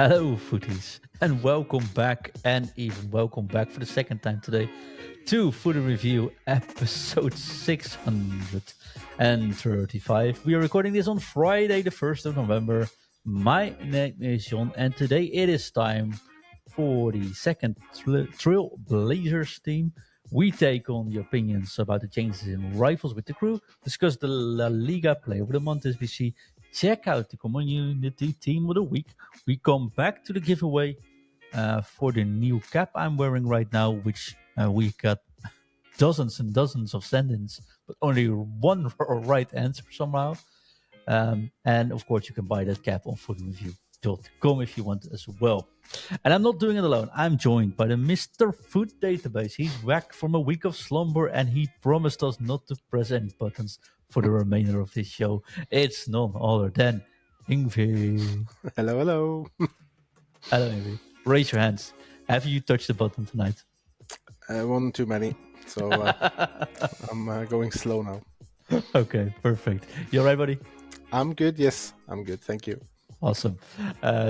Hello, footies, and welcome back, and even welcome back for the second time today to Footy Review episode 635. We are recording this on Friday, the 1st of November. My name is John, and today it is time for the second Trailblazers team. We take on the opinions about the changes in rifles with the crew, discuss the La Liga Player of the Month SBC, check out the community team of the week. We come back to the giveaway for the new cap I'm wearing right now, which we got dozens and dozens of send-ins, but only one right answer somehow. And of course, you can buy that cap on footreview.com if you want as well. And I'm not doing it alone. I'm joined by the Mr. Food Database. He's back from a week of slumber, and he promised us not to press any buttons for the remainder of this show. It's none other than Ingvi. Hello, hello. Hello, Ingvi. Raise your hands. Have you touched the button tonight? One too many, so I'm going slow now. Okay, perfect. You all right, buddy? I'm good, yes, I'm good, thank you. Awesome.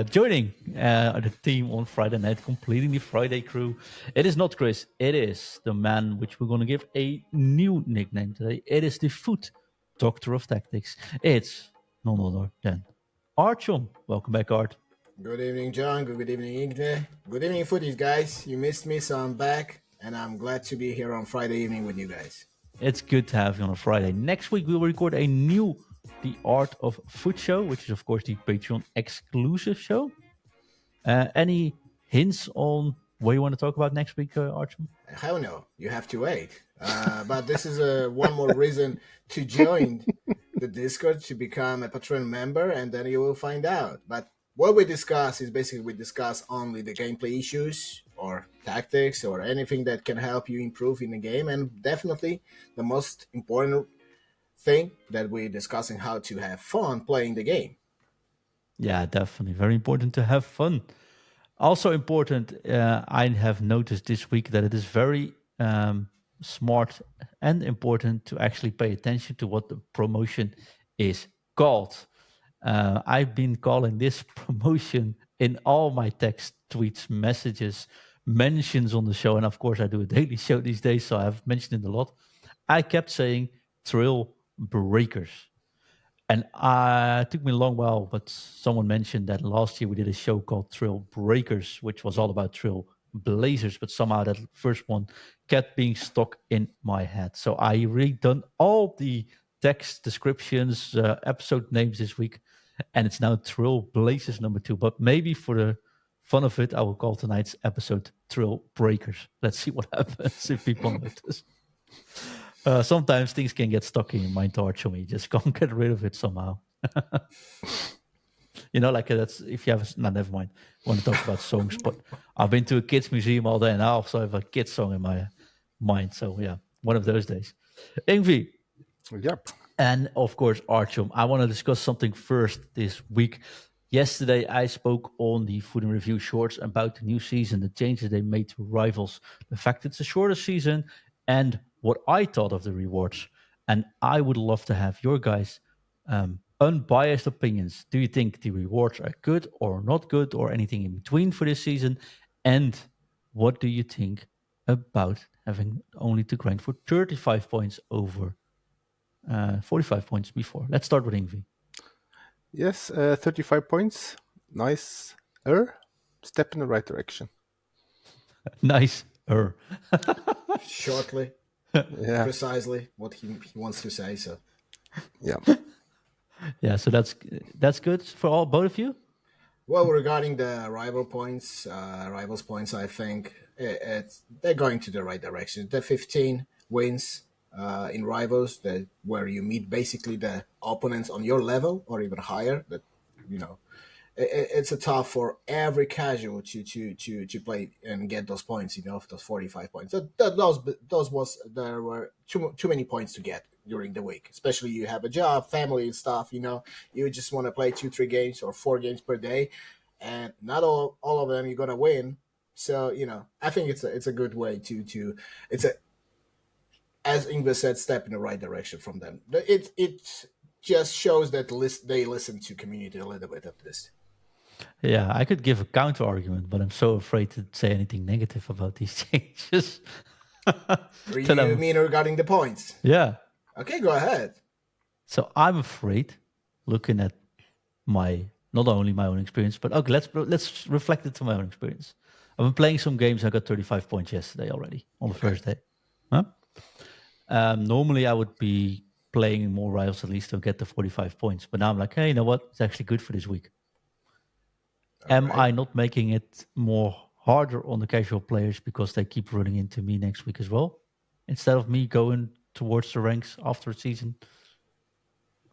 Joining the team on Friday night, completing the Friday crew. It is not Chris. It is the man which we're going to give a new nickname today. It is the Foot Doctor of Tactics. It's none other than Artyom. Welcome back, Art. Good evening, John. Good evening, Igne. Good evening, footies, guys. You missed me, so I'm back, and I'm glad to be here on Friday evening with you guys. It's good to have you on a Friday. Next week, we will record a new The Art of Foot show, which is, of course, the Patreon exclusive show. Any hints on what you want to talk about next week, Artyom? Hell no, you have to wait. But this is one more reason to join the Discord, to become a Patreon member, and then you will find out. But what we discuss is basically we discuss only the gameplay issues or tactics or anything that can help you improve in the game. And definitely the most important thing that we're discussing, how to have fun playing the game. Yeah, definitely. Very important to have fun. Also important, I have noticed this week that it is very smart and important to actually pay attention to what the promotion is called. I've been calling this promotion in all my text, tweets, messages, mentions on the show. And of course, I do a daily show these days, so I've mentioned it a lot. I kept saying Trail Breakers. And it took me a long while, but someone mentioned that last year we did a show called Trailbreakers, which was all about Trailblazers, but somehow that first one kept being stuck in my head. So I redone all the text descriptions, episode names this week, and it's now Trailblazers number 2. But maybe for the fun of it, I will call tonight's episode Trailbreakers. Let's see what happens if people notice. Sometimes things can get stuck in your mind, Artyom. You just can't get rid of it somehow. Like that's if you have. No, never mind. I want to talk about songs, but I've been to a kids museum all day, and I also have a kids song in my mind. So yeah, one of those days. Ingvi. Yep. And of course, Artyom. I want to discuss something first this week. Yesterday, I spoke on the Food and Review Shorts about the new season, the changes they made to Rivals, the fact it's a shorter season, and what I thought of the rewards. And I would love to have your guys' unbiased opinions. Do you think the rewards are good or not good or anything in between for this season? And what do you think about having only to grind for 35 points over 45 points before? Let's start with Ingvi. Yes, 35 points. Nice. Step in the right direction. Nice. Shortly, Yeah. precisely what he wants to say. So Yeah. Yeah, so that's good for both of you. well, regarding the rivals points, I think they're going to the right direction. The 15 wins in rivals, where you meet basically the opponents on your level or even higher. That it's a tough for every casual to play and get those points. Those 45 points. There were too many points to get during the week. Especially you have a job, family, and stuff. You just want to play 2-3 games or 4 games per day, and not all of them you're gonna win. So I think it's a good way to it's a, as Ingvar said, step in the right direction from them. It just shows that they listen to community a little bit of this. Yeah, I could give a counter argument, but I'm so afraid to say anything negative about these changes. You mean regarding the points? Yeah. Okay, go ahead. So I'm afraid, looking at not only my own experience, but okay, let's reflect it to my own experience. I've been playing some games. I got 35 points yesterday already on the first day. Huh? Normally, I would be playing more rivals at least to get the 45 points. But now I'm like, hey, you know what? It's actually good for this week. Am I not making it more harder on the casual players because they keep running into me next week as well? Instead of me going towards the ranks after a season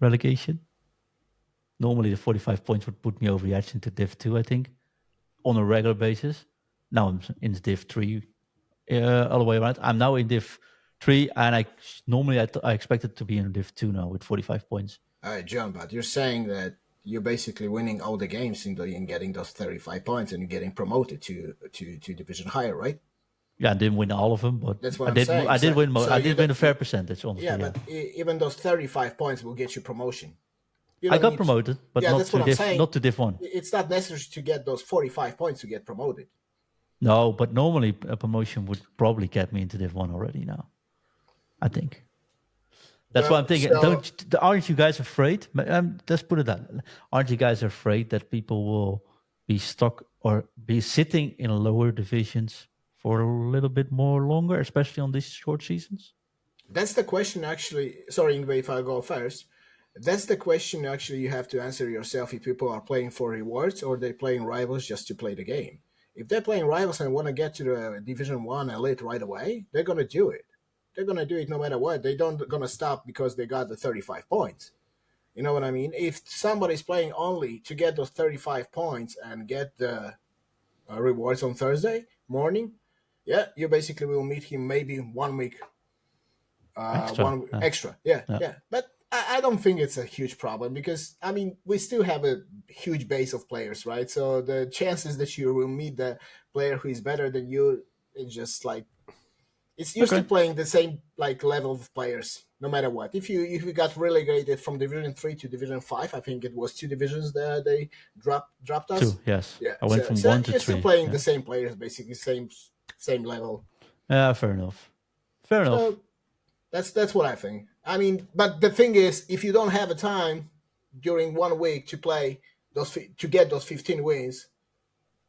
relegation? Normally, the 45 points would put me over the edge into Div 2, I think, on a regular basis. Now I'm in Div 3 all the way around. I'm now in Div 3, and I expected to be in Div 2 now with 45 points. All right, John, but you're saying that you're basically winning all the games and getting those 35 points and getting promoted to division higher, right? Yeah, I didn't win all of them, but that's what I'm saying. I did win. I did win a fair percentage, honestly. Yeah, but even those 35 points will get you promotion. I got promoted, but not to Div 1. It's not necessary to get those 45 points to get promoted. No, but normally a promotion would probably get me into Div 1 already now, I think. That's what I'm thinking. Aren't you guys afraid? Let's put it that. Aren't you guys afraid that people will be stuck or be sitting in lower divisions for a little bit more longer, especially on these short seasons? That's the question, actually. Sorry, Ingve, if I go first. That's the question, actually, you have to answer yourself if people are playing for rewards or they're playing rivals just to play the game. If they're playing rivals and want to get to the Division 1 elite right away, they're going to do it. They're going to do it no matter what. They don't going to stop because they got the 35 points. You know what I mean? If somebody's playing only to get those 35 points and get the rewards on Thursday morning, yeah, you basically will meet him maybe 1 week extra. Yeah. But I don't think it's a huge problem because, I mean, we still have a huge base of players, right? So the chances that you will meet the player who is better than you, it's just like, you're still playing the same like level of players, no matter what. If you got relegated from Division 3 to Division 5, I think it was 2 divisions that they dropped us. 2, yes. Yeah. I went from 1 to 3. You're still playing the same players, basically, same level. Yeah, fair enough. So, that's what I think. I mean, but the thing is, if you don't have a time during 1 week to play to get those 15 wins,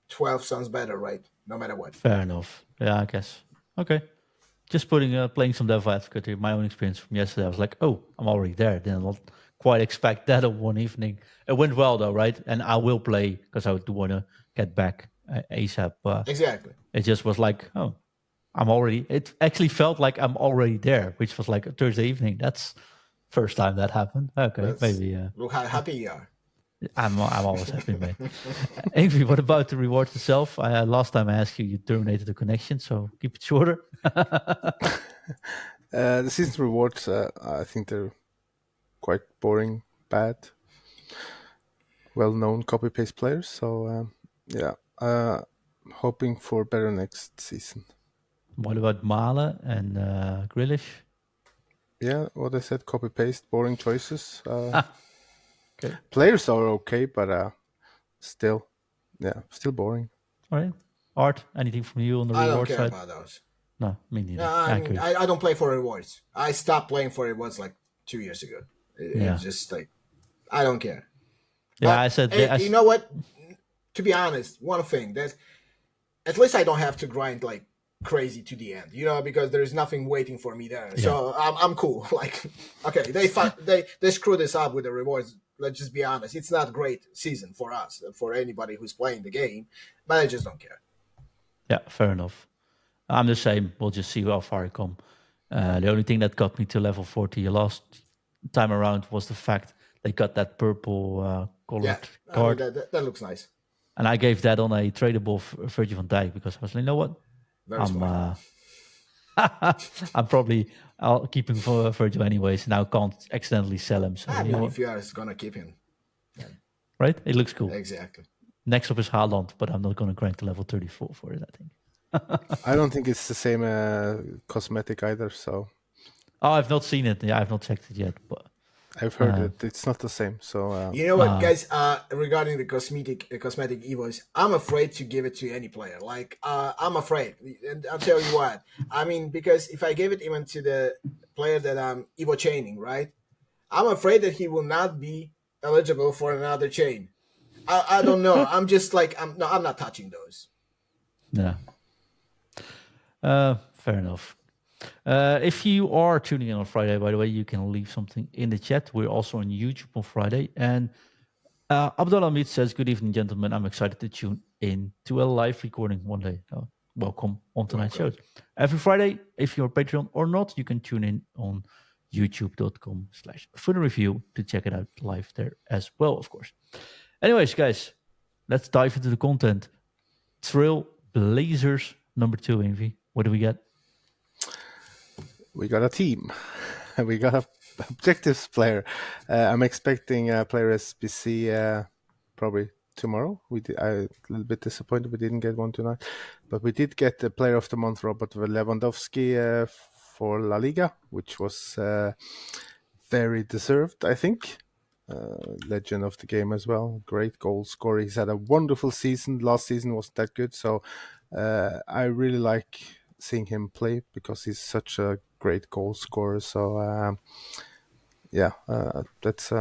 12 sounds better, right? No matter what. Fair enough. Yeah, I guess. Okay. Just playing some devil advocate here. My own experience from yesterday, I was like, oh, I'm already there. Didn't not quite expect that on one evening. It went well though, right? And I will play because I do want to get back ASAP. Exactly. It just was like, oh, it actually felt like I'm already there, which was like a Thursday evening. That's first time that happened. Okay, maybe. Look how happy you are. I'm always happy, mate. Angry, what about the reward itself? Last time I asked you, you terminated the connection, so keep it shorter. The season rewards, I think they're quite boring, bad, well-known copy-paste players. So, hoping for better next season. What about Male and Grealish? Yeah, what I said, copy-paste, boring choices. Okay. Players are okay, but still boring. All right. Art, anything from you on the reward side? I don't care about those. No, me neither. I don't play for rewards. I stopped playing for rewards like 2 years ago. It's just like, I don't care. Yeah, but, I said... you know what? To be honest, one thing, that at least I don't have to grind like crazy to the end, because there is nothing waiting for me there. Yeah. So I'm cool. Like, okay, they screw this up with the rewards. Let's just be honest. It's not a great season for us, for anybody who's playing the game, but I just don't care. Yeah, fair enough. I'm the same. We'll just see how far I come. The only thing that got me to level 40 last time around was the fact they got that purple colored card. I mean, that looks nice. And I gave that on a tradable Virgil van Dijk because I was like, you know what? I'm probably keeping for Virgil anyways. Now can't accidentally sell him. So, if you are going to keep him. Yeah. Right? It looks cool. Exactly. Next up is Haaland, but I'm not going to grind to level 34 for it, I think. I don't think it's the same cosmetic either, so... Oh, I've not seen it. Yeah, I've not checked it yet. But I've heard that it's not the same. So You know what, guys? Regarding the cosmetic evos, I'm afraid to give it to any player. Like, I'm afraid, and I'll tell you what. I mean, because if I give it even to the player that I'm evo chaining, right? I'm afraid that he will not be eligible for another chain. I don't know. I'm just like I'm not touching those. Yeah. Fair enough. If you are tuning in on Friday, by the way, you can leave something in the chat. We're also on YouTube on Friday. And Abdullah Hamid says, "Good evening, gentlemen. I'm excited to tune in to a live recording one day. Welcome on tonight's show. Every Friday, if you're Patreon or not, you can tune in on youtube.com/FUT to check it out live there as well, of course. Anyways, guys, let's dive into the content. Trailblazers number 2, Envy. What do we get? we got a team. We got a objectives player. I'm expecting player SBC probably tomorrow. A little bit disappointed we didn't get one tonight, but we did get the player of the month, Robert Lewandowski, for La Liga, which was very deserved, I think. Legend of the game as well. Great goal scorer. He's had a wonderful season. Last season wasn't that good, so I really like seeing him play because he's such a great goal scorer. So that's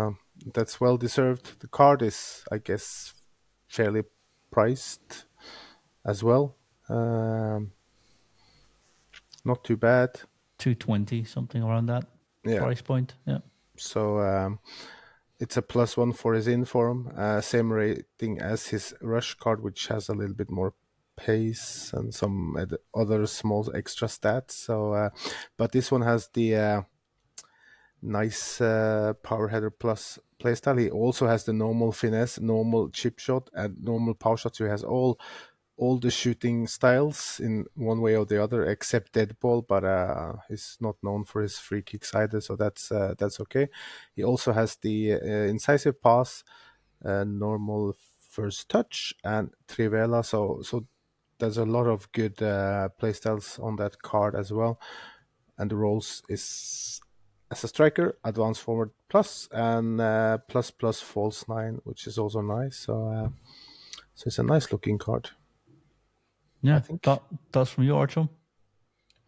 well deserved. The card is, I guess, fairly priced as well. Not too bad. 220, something around that price point. Yeah. So it's a +1 for his inform. Same rating as his rush card, which has a little bit more pace and some other small extra stats. So, but this one has the nice power header plus playstyle. He also has the normal finesse, normal chip shot, and normal power shot. So he has all the shooting styles in one way or the other, except dead ball. But he's not known for his free kicks either, so that's okay. He also has the incisive pass, normal first touch, and trivela. So there's a lot of good playstyles on that card as well. And the roles is as a striker, advanced forward plus, and plus false 9, which is also nice. So it's a nice looking card. Yeah, I think. That's from you, Archon.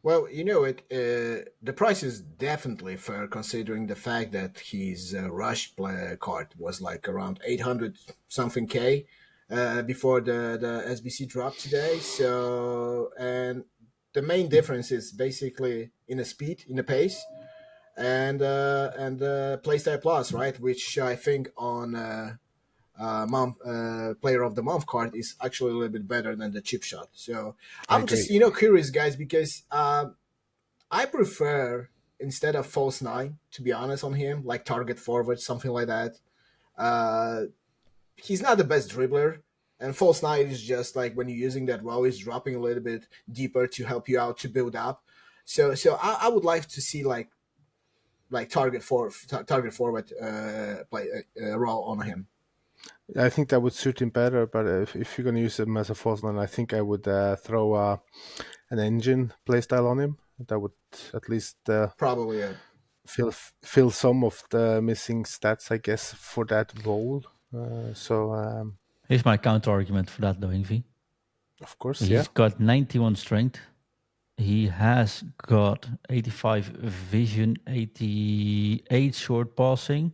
Well, you know it. The price is definitely fair considering the fact that his rush card was like around 800 something K before the SBC dropped today. So, and the main difference is basically in the speed, in the pace, and Playstyle Plus, right? Which I think on player of the month card is actually a little bit better than the chip shot. So I'm just curious, guys, because I prefer, instead of false 9, to be honest, on him, like target forward, something like that. He's not the best dribbler, and false 9 is just like when you're using that row, is dropping a little bit deeper to help you out to build up. So I would like to see like target forward play row on him. I think that would suit him better, but if you're going to use him as a false 9, I think I would throw an engine playstyle on him. That would at least probably fill some of the missing stats, I guess, for that role. Here's my counter argument for that, though, Envy. Of course, He's got 91 strength. He has got 85 vision, 88 short passing.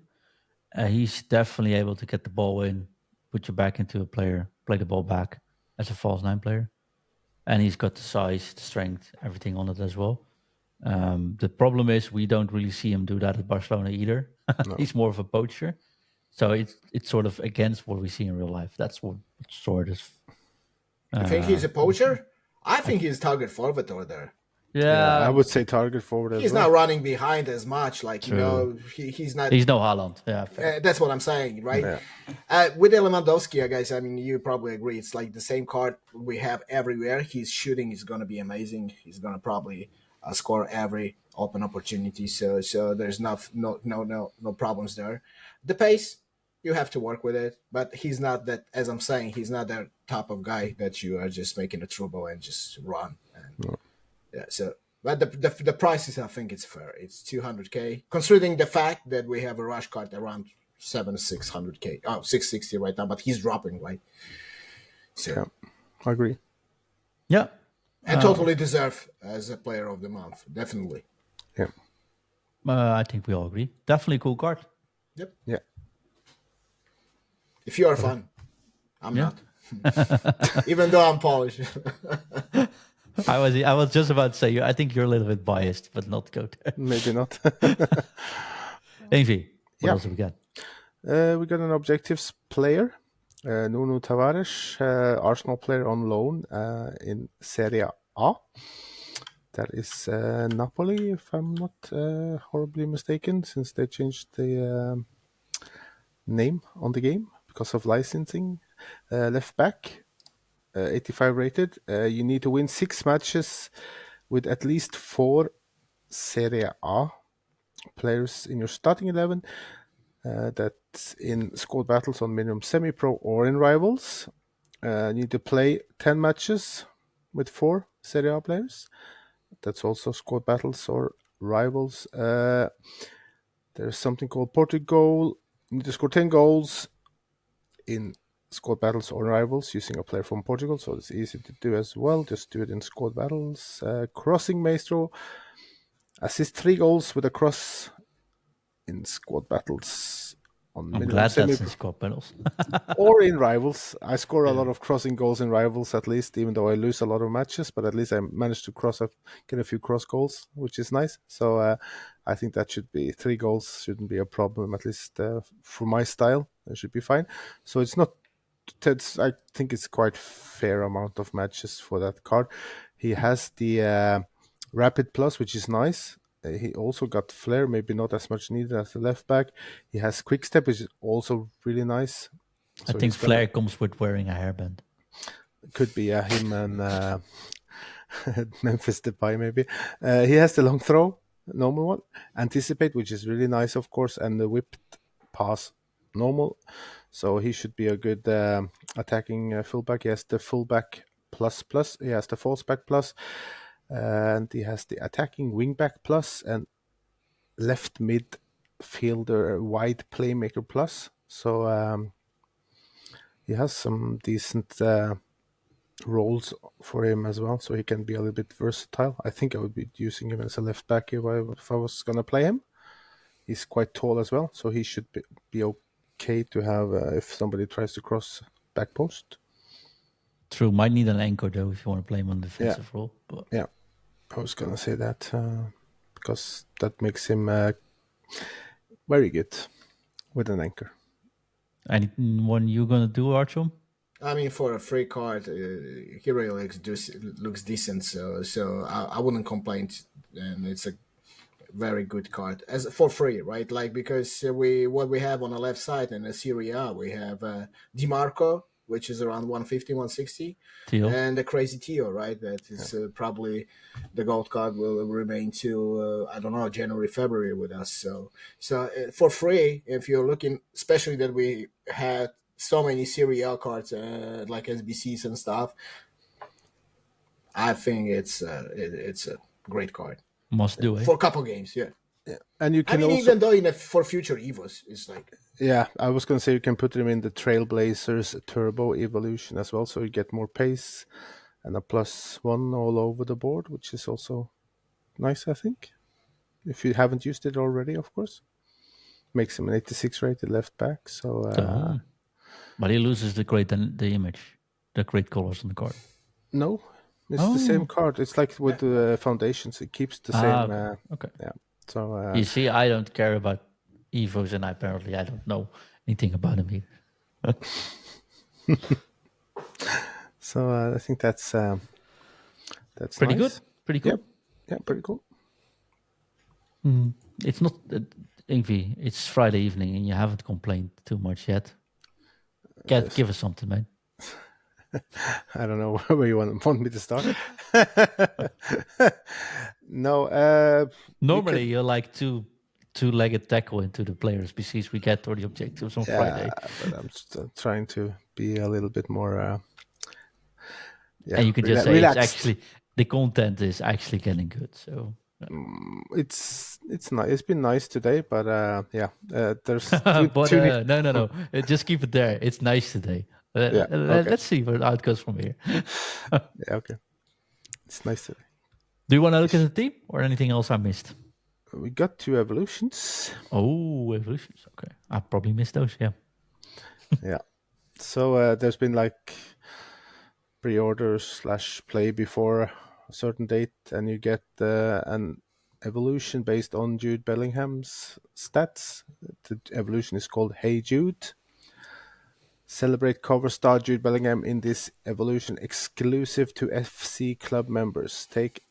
He's definitely able to get the ball in, put you back into a player, play the ball back as a false 9 player. And he's got the size, the strength, everything on it as well. The problem is we don't really see him do that at Barcelona either. No. He's more of a poacher. So it's sort of against what we see in real life. That's what sort of... You think he's a poacher? I think he's target forward over there. Yeah, I would say target forward as well. He's not running behind as much. Like, True. He's not... He's no Haaland. Yeah, that's what I'm saying, right? Yeah. With Lewandowski, guys, I mean, you probably agree. It's like the same card we have everywhere. His shooting is going to be amazing. He's going to probably score every open opportunity. So there's no problems there. The pace, you have to work with it. But he's not that, as I'm saying, he's not that type of guy that you are just making a turbo and just run. And, yeah, so But the prices, I think it's fair. It's 200k, considering the fact that we have a rush card around 600k. Oh, 660 right now, but he's dropping, right? So, Yeah, I agree. Yeah. and totally deserve as a player of the month, definitely. Yeah. I think we all agree. Definitely a cool card. Yep. Yeah. If you are fun, I'm Yeah. not. Even though I'm Polish. I was just about to say, I think you're a little bit biased, but not go there. Maybe not. Envy, what Yeah. else have we got? We got an objectives player, Nuno Tavares, Arsenal player on loan in Serie A. That is Napoli, if I'm not horribly mistaken, since they changed the name on the game because of licensing. Left back, 85 rated. You need to win 6 matches with at least 4 Serie A players in your starting 11. That's in squad battles on minimum semi-pro or in rivals. Need to play 10 matches with 4 Serie A players. That's also squad battles or rivals. There's something called Portugal. You need to score 10 goals in squad battles or rivals using a player from Portugal, so it's easy to do as well. Just do it in squad battles. Crossing Maestro. Assist 3 goals with a cross in squad battles on I'm minimum glad semi that's in squad battles. or in rivals. I score a lot of crossing goals in rivals, at least, even though I lose a lot of matches. But at least I managed to get a few cross goals, which is nice. So I think that should be 3 goals. Shouldn't be a problem, at least for my style. It should be fine. So it's not. I think it's quite fair amount of matches for that card. He has the Rapid Plus, which is nice. He also got Flair, maybe not as much needed as the left back. He has Quick Step, which is also really nice. So I think Flair comes with wearing a hairband. Could be him and Memphis Depay, maybe. He has the long throw, normal one. Anticipate, which is really nice, of course, and the whipped pass, normal. So he should be a good attacking fullback. He has the fullback plus. He has the false back plus. And he has the attacking wingback plus and left midfielder wide playmaker plus. So he has some decent roles for him as well, so he can be a little bit versatile. I think I would be using him as a left back if I was going to play him. He's quite tall as well, so he should be okay to have if somebody tries to cross back post. True, might need an anchor though if you want to play him on the defensive role. But yeah, I was gonna say that because that makes him very good with an anchor. Anyone you gonna do, Archum? I mean, for a free card, he really looks decent. So I wouldn't complain, and it's a very good card as for free, right? Like because what we have on the left side in the Serie A, we have Di Marco, which is around 150, 160, Teal. and the Crazy Tio, right? That is probably the gold card will remain till I don't know, January, February with us. So for free, if you're looking, especially that we had so many Serie A cards like SBCs and stuff, I think it's a great card. Must do it for a couple games, yeah. And you can even though for future Evos, it's like I was gonna say you can put him in the Trailblazers Turbo Evolution as well, so you get more pace and a +1 all over the board, which is also nice, I think. If you haven't used it already, of course. Makes him an 86 rated left back, so but he loses the image, the great colors on the card. No, it's the same card. It's like with the foundations; it keeps the same. Okay. Yeah. So you see, I don't care about Evos, and apparently I don't know anything about them either. So I think that's pretty nice. good. Pretty cool. Yeah, pretty cool. It's not Ingvi. It's Friday evening, and you haven't complained too much yet. Give us something, man. I don't know where you want me to start. No. Normally, you like two-legged tackle into the players' PCs we get or the objectives on Friday. But I'm just, trying to be a little bit more. And you can just say relaxed. It's actually the content is actually getting good. So It's nice. It's been nice today, but there's but too new. no. Just keep it there. It's nice today. Yeah. Okay. Let's see where it goes from here. Yeah. Okay. It's nice today. Do you want to look at the team or anything else I missed? We got 2 evolutions. Oh, evolutions. Okay, I probably missed those. Yeah. Yeah. So there's been like pre-orders / play before a certain date, and you get an evolution based on Jude Bellingham's stats. The evolution is called Hey Jude. Celebrate cover star Jude Bellingham in this evolution exclusive to FC club members. Take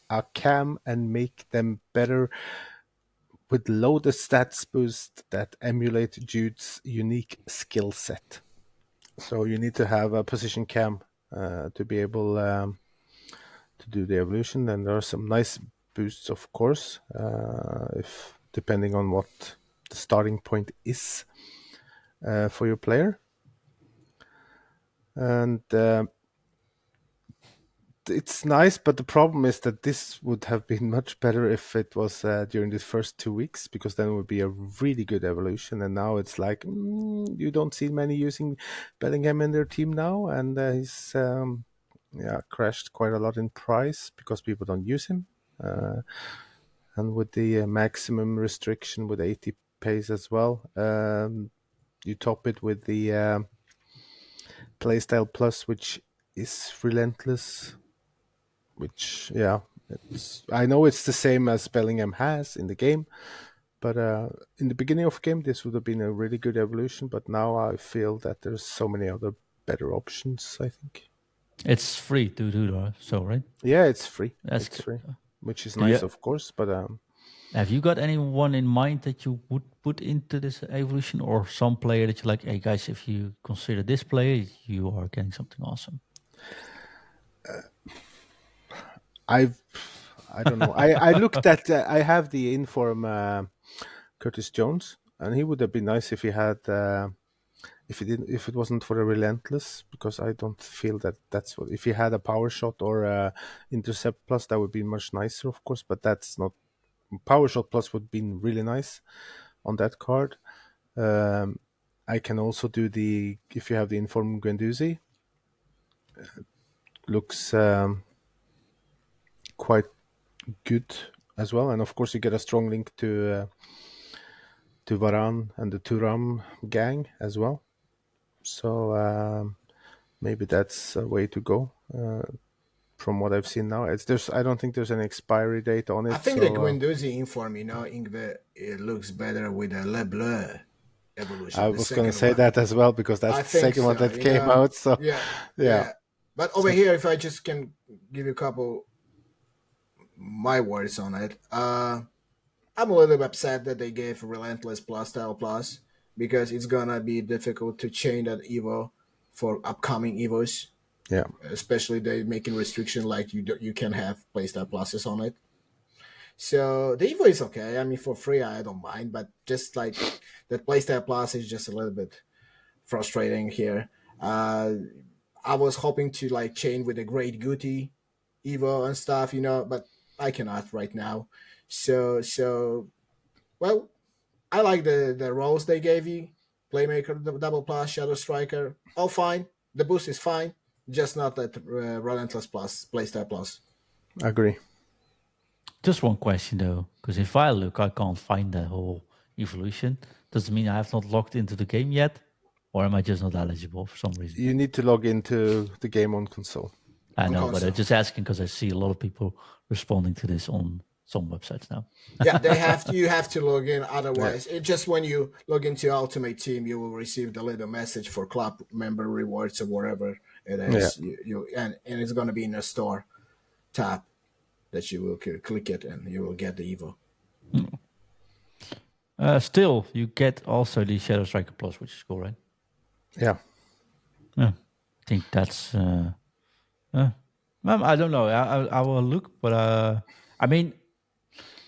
a cam and make them better with loaded stats boost that emulate Jude's unique skill set. So you need to have a position cam to be able to do the evolution, and there are some nice boosts, of course, if depending on what the starting point is for your player. And it's nice, but the problem is that this would have been much better if it was during the first 2 weeks, because then it would be a really good evolution. And now it's like you don't see many using Bellingham in their team now, and he's crashed quite a lot in price because people don't use him. And with the maximum restriction with 80 pace as well, you top it with the Playstyle Plus, which is relentless. Which, I know it's the same as Bellingham has in the game, but in the beginning of the game, this would have been a really good evolution. But now I feel that there's so many other better options, I think. It's free to do that, so right? Yeah, it's free. That's it's good. free, which is Do nice, you- of course. But Have you got anyone in mind that you would put into this evolution, or some player that you're like, hey guys, if you consider this player, you are getting something awesome? I don't know. I looked at. I have the inform Curtis Jones, and he would have been nice if he had. If it wasn't for the relentless, because I don't feel that that's what. If he had a power shot or a intercept plus, that would be much nicer, of course. But that's not. Power shot plus would be really nice on that card. I can also do the, if you have the inform Guendouzi, looks quite good as well, and of course you get a strong link to Varane and the Thuram gang as well. So maybe that's a way to go. From what I've seen now, I don't think there's an expiry date on it. I think so, the Guendouzi inform, Ingve, it looks better with a Le Bleu evolution. I was going to say that as well, because that's I the think second one so, that came out. So yeah. But over here, if I just can give you a couple my words on it, I'm a little bit upset that they gave Relentless Plus Style Plus, because it's gonna be difficult to change that Evo for upcoming Evos. Yeah, Especially they making restriction like you can have Playstyle Pluses on it. So the Evo is okay. I mean, for free, I don't mind, but just like that Playstyle Plus is just a little bit frustrating here. I was hoping to like chain with a Great Guti Evo and stuff, but I cannot right now. So well, I like the roles they gave you. Playmaker, the double plus, shadow striker, all fine. The boost is fine, just not that relentless plus, playstyle plus. agree. Just one question though, because if I look, I can't find the whole evolution. Does it mean I have not logged into the game yet, or am I just not eligible for some reason? You need to log into the game on console. I know, console. but I'm just asking because I see a lot of people responding to this on some websites now. Yeah, you have to log in. Otherwise, it just when you log into Ultimate Team, you will receive the little message for club member rewards or whatever it is. And it's going to be in a store tab that you will click it and you will get the Evo. Still, you get also the Shadow Striker Plus, which is cool, right? Yeah. I think that's. I don't know. I will look, but I mean,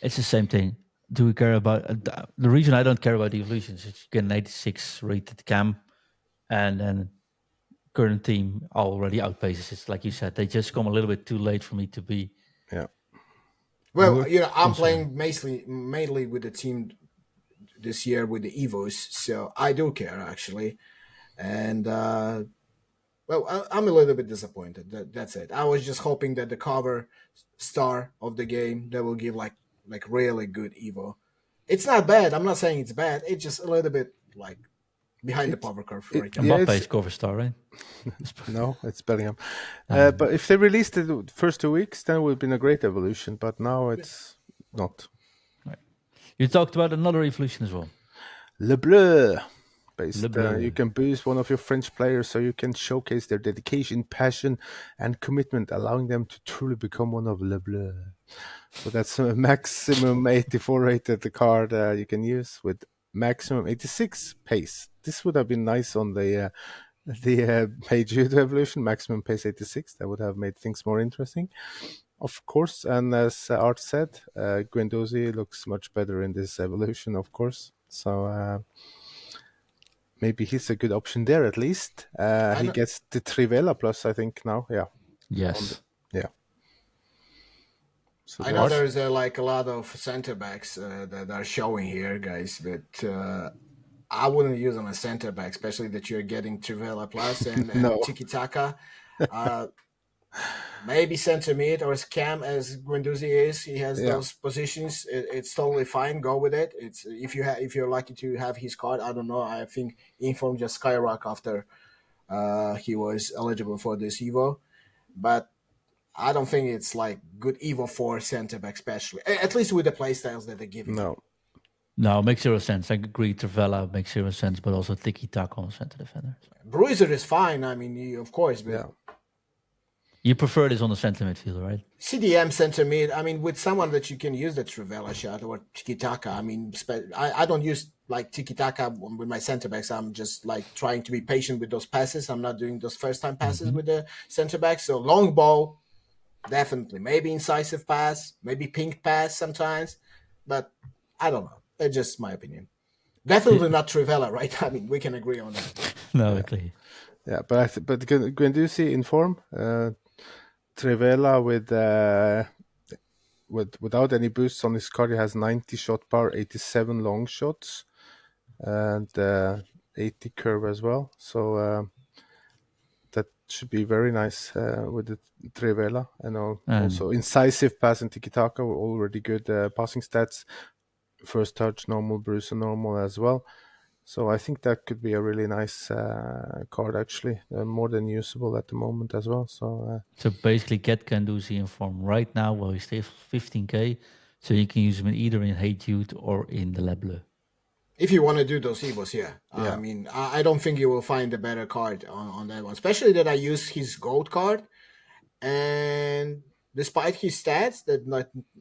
it's the same thing. Do we care about the reason I don't care about the evolutions? Is you get an 86 rated cam, and then current team already outpaces it. Like you said, they just come a little bit too late for me to be. Yeah. Well, I'm concerned. playing mainly with the team this year with the Evos, so I do care actually. And I'm a little bit disappointed. That's it. I was just hoping that the cover star of the game that will give like really good Evo. It's not bad. I'm not saying it's bad. It's just a little bit like behind the power curve right now. Mbappe's cover star, right? No, it's Bellingham. But if they released it the first 2 weeks, then it would have been a great evolution. But now it's not. Right. You talked about another evolution as well. Le Bleu. Based, Le Bleu. you can boost one of your French players so you can showcase their dedication, passion, and commitment, allowing them to truly become one of Le Bleu. So that's a maximum 84 rated card you can use with maximum 86 pace. This would have been nice on the Hey Jude evolution, maximum pace 86. That would have made things more interesting, of course. And as Art said, Guendouzi looks much better in this evolution, of course. So maybe he's a good option there at least. He gets the Trivela plus, I think, now. Yeah. Yes. Yeah. So I know there's a lot of center backs that are showing here, guys, but I wouldn't use on a center back, especially that you're getting Trivela plus and Tiki Taka. Maybe center mid or Cam, as Guendouzi is. He has those positions. It's totally fine. Go with it. It's if you're lucky to have his card. I don't know. I think Inform just skyrocketed after he was eligible for this Evo, but I don't think it's like good Evo for center back, especially at least with the playstyles that they're giving. No, it makes zero sense. I agree. Trivela makes zero sense, but also Tiki Taka on center defender. Bruiser is fine. I mean, of course, but. You prefer this on the center midfielder, right? CDM center mid. I mean, with someone that you can use the Trivela shot or Tiki Taka. I mean, I don't use like Tiki Taka with my center backs. I'm just like trying to be patient with those passes. I'm not doing those first time passes with the center backs. So long ball, definitely. Maybe incisive pass, maybe pink pass sometimes, but I don't know. It's just my opinion. Definitely not Trivela, right? I mean, we can agree on that. No, exactly. Yeah, but Guendouzi in form. Trivela without any boosts on his card, he has 90 shot power, 87 long shots, and 80 curve as well. So that should be very nice with the Trivela. And also incisive pass and Tiki Taka were already good passing stats. First touch, normal, bruiser, normal as well. So I think that could be a really nice card, actually, more than usable at the moment as well. So basically, get Guendouzi in form right now while he stays 15k, so you can use him either in Hey Jude or in the Le Bleu. If you want to do those Evos, yeah. I mean, I don't think you will find a better card on that one, especially that I use his gold card, and despite his stats that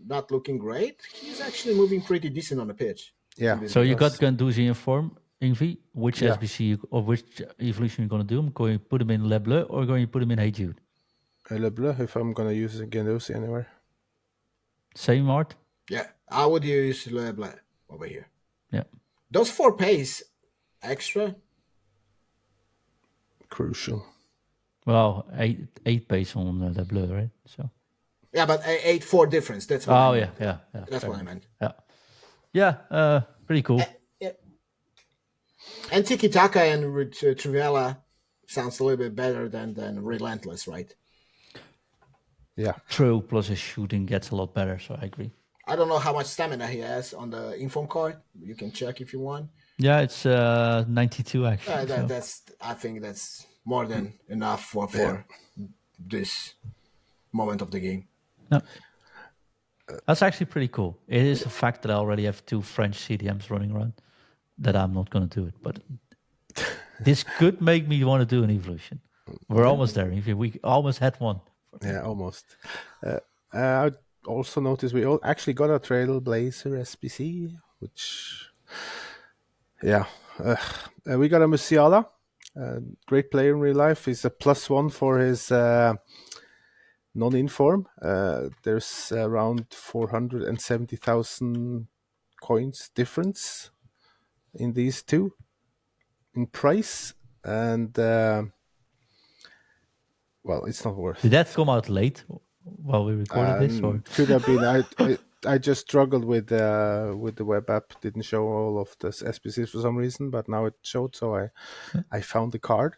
not looking great, he's actually moving pretty decent on the pitch. Yeah. So you got Guendouzi in form. Ingvi, which SBC or which evolution you're going to do? Going to put him in Le Bleu or going to put him in Hey Jude? Le Bleu, if I'm going to use Guendouzi anywhere. Same art? Yeah, I would use Le Bleu over here. Yeah. Those 4 pace extra. Crucial. Well, 8 pace on Le Bleu, right? So. Yeah, but 8-4 difference. That's what I meant. Yeah. That's what I meant. Yeah, pretty cool. And Tiki Taka and Trivela sounds a little bit better than Relentless, right? Yeah. True, plus his shooting gets a lot better, so I agree. I don't know how much stamina he has on the inform card. You can check if you want. Yeah, it's 92 actually. I think that's more than enough for this moment of the game. No. That's actually pretty cool. It is a fact that I already have 2 French CDMs running around that I'm not going to do it, but this could make me want to do an evolution. We're almost there. We almost had one. Yeah, almost. I also noticed we actually got a Trailblazer SBC, which, we got a Musiala, great player in real life. He's a +1 for his non-inform. There's around 470,000 coins difference in these two in price, and well, it's not worth Did it. that come out late while we recorded this? Or Could have been. I just struggled with the web app. Didn't show all of the SBCs for some reason, but now it showed. So I found the card.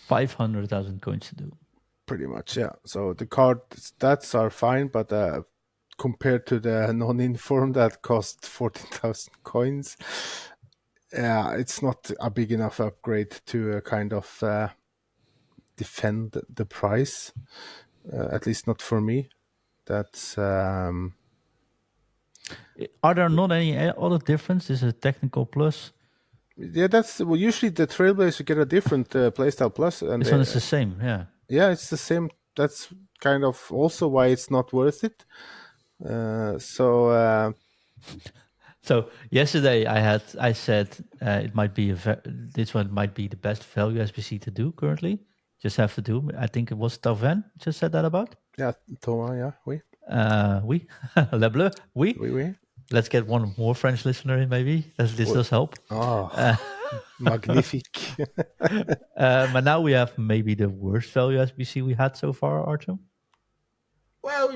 500,000 coins to do. Pretty much, yeah. So the card stats are fine, but compared to the non-informed that cost 14,000 coins, yeah, it's not a big enough upgrade to kind of defend the price. At least not for me. That's Are there not any other differences? Is it technical plus? yeah. That's well. Usually the Trailblazer get a different playstyle plus, and This one is the same, yeah. yeah, it's the same. That's kind of also why it's not worth it. So yesterday I said it might be this one might be the best value SBC to do currently. Just have to do. I think it was Taven just said that about. Yeah, Thomas. Yeah, Oui, Le Bleu. oui. Let's get one more French listener in, maybe. This does help. Oh, magnifique. But now we have maybe the worst value SBC we had so far, Artem. Well,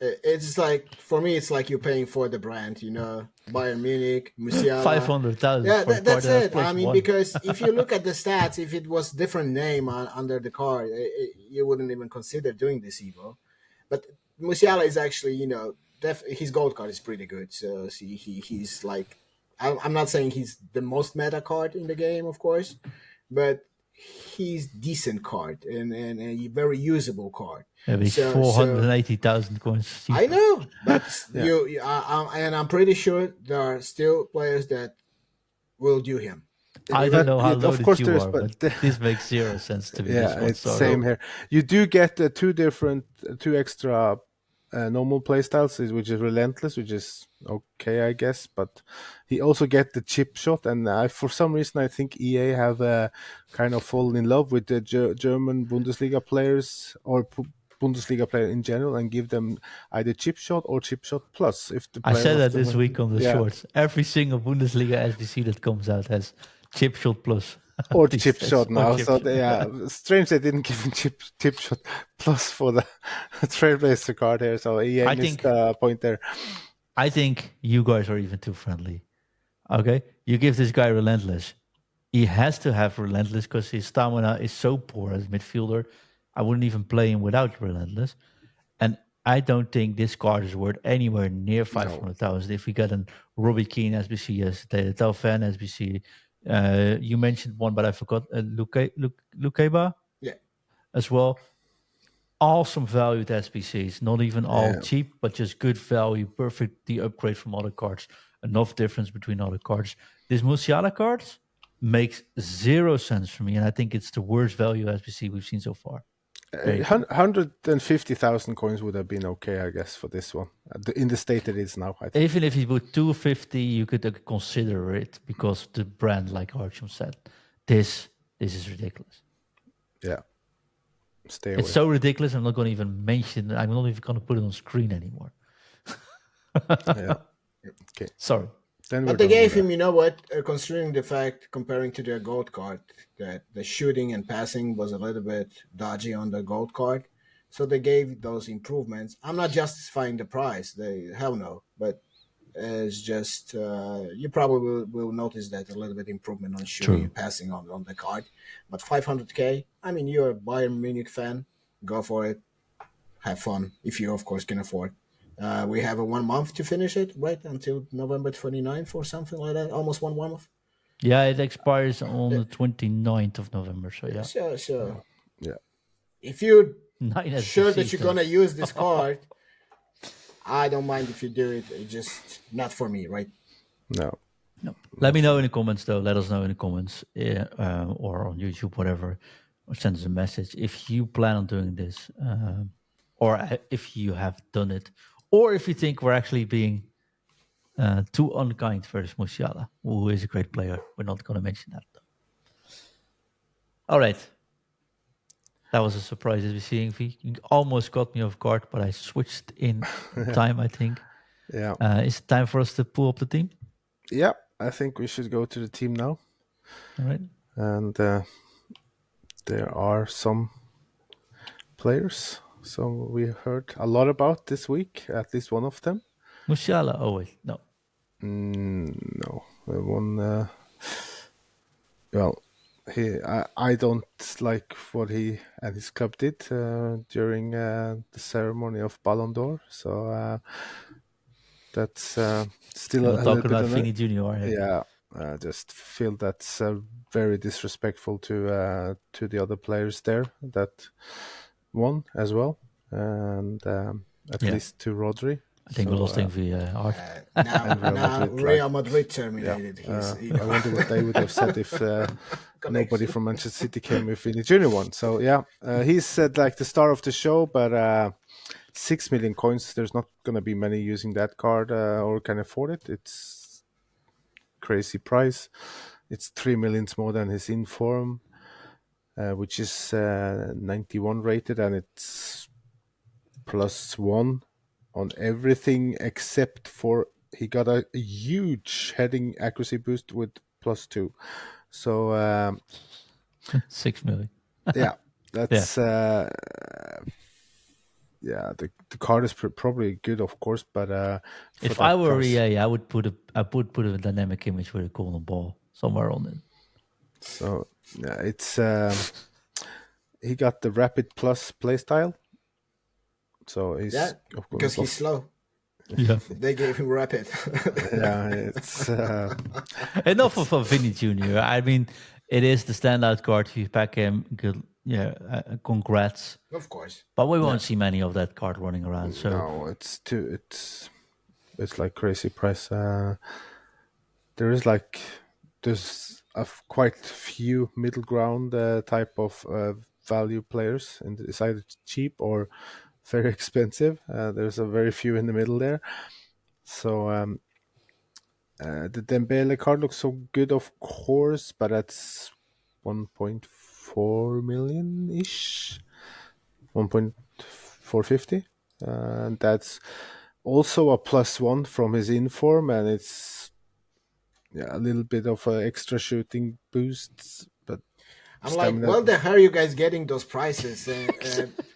it's like, for me, it's like you're paying for the brand, Bayern Munich, Musiala. 500,000. Yeah, that's it. I mean, +1. because if you look at the stats, if it was different name under the card, you wouldn't even consider doing this Evo. But Musiala is actually, his gold card is pretty good. So he's like, I'm not saying he's the most meta card in the game, of course, but he's decent card and a very usable card. Yeah, but 480,000 coins. I know, but and I'm pretty sure there are still players that will do him. I don't know how loaded you are, but but this makes zero sense to me. Yeah, it's same here. You do get two extra normal playstyles, which is relentless, which is okay, I guess. But he also get the chip shot, and for some reason I think EA have kind of fallen in love with the German Bundesliga players or Bundesliga player in general, and give them either chip shot or chip shot plus. If the I said that this week on the shorts. Every single Bundesliga SBC that comes out has chip shot plus. Or chip shot now. Chip so shot. Strange they didn't give him chip shot plus for the Trailblazer card here. So EA missed the point there. I think you guys are even too friendly. Okay? You give this guy relentless. He has to have relentless because his stamina is so poor as midfielder. I wouldn't even play him without relentless. And I don't think this card is worth anywhere near 500,000. If we get a Robbie Keane SBC yesterday, the Telfan SBC, you mentioned one, but I forgot Lukeba as well. Awesome value to SBCs, not even all cheap, but just good value, perfect the upgrade from other cards. Enough difference between other cards. This Musiala cards makes zero sense for me, and I think it's the worst value SBC we've seen so far. 150,000 coins would have been okay, I guess, for this one. In the state it is now, I think. Even if you put 250, you could consider it because the brand, like Archum said, this is ridiculous. Yeah. Stay away. It's so ridiculous, I'm not going to even mention it. I'm not even going to put it on screen anymore. Yeah. Okay. Sorry. But they gave him, considering the fact, comparing to their gold card, that the shooting and passing was a little bit dodgy on the gold card. So they gave those improvements. I'm not justifying the price. Hell no. But it's just, you probably will notice that a little bit improvement on shooting and passing on the card. But 500K, I mean, you're a Bayern Munich fan. Go for it. Have fun, if you, of course, can afford. We have a 1 month to finish it, right? Until November 29th or something like that. Almost 1 month. Yeah, it expires on the 29th of November. So, yeah. So yeah. If you're sure that you're going to use this card, I don't mind if you do it. It's just not for me, right? No. Let me know in the comments, though. Let us know in the comments or on YouTube, whatever. Or send us a message if you plan on doing this or if you have done it. Or if you think we're actually being too unkind versus Musiala, who is a great player. We're not going to mention that, though. All right. That was a surprise as we're seeing. You almost got me off guard, but I switched in time, I think. Yeah. Is it time for us to pull up the team? Yeah, I think we should go to the team now. All right. And there are some players. So we heard a lot about this week, at least one of them. Musiala. Oh wait, no. No, one. Well, I don't like what he and his club did during the ceremony of Ballon d'Or. So that's still We're a little talking bit about on Vini it. Junior. Right? Yeah, I just feel that's very disrespectful to the other players there that won as well, and at least to Rodri. I think we lost him via Art. And Real Now Madrid, Real Madrid terminated yeah. his. I wonder what they would have said if nobody from Manchester City came with Vini Junior one. So yeah, he's said like the star of the show, but 6 million coins. There's not going to be many using that card or can afford it. It's crazy price. It's 3 millions more than his inform, which is 91 rated, and it's +1 on everything except for he got a huge heading accuracy boost with +2. So 6 million. yeah, that's the card is probably good, of course, but for If that I were price, EA, I would put a dynamic image with a golden ball somewhere on it. so yeah, it's he got the Rapid Plus playstyle, so he's of course because he's slow. Yeah. They gave him rapid. yeah, it's Enough of Vinny Junior. I mean, it is the standout card. If you pack him, good. Yeah, congrats. Of course. But we won't see many of that card running around. So no, it's like crazy price. There's quite few middle ground type of value players, and it's either cheap or very expensive. There's a very few in the middle there. So the Dembele card looks so good, of course, but that's 1.4 million ish, 1.450, and that's also a +1 from his inform, and it's a little bit of extra shooting boosts, but I'm like, well, the hell are you guys getting those prices?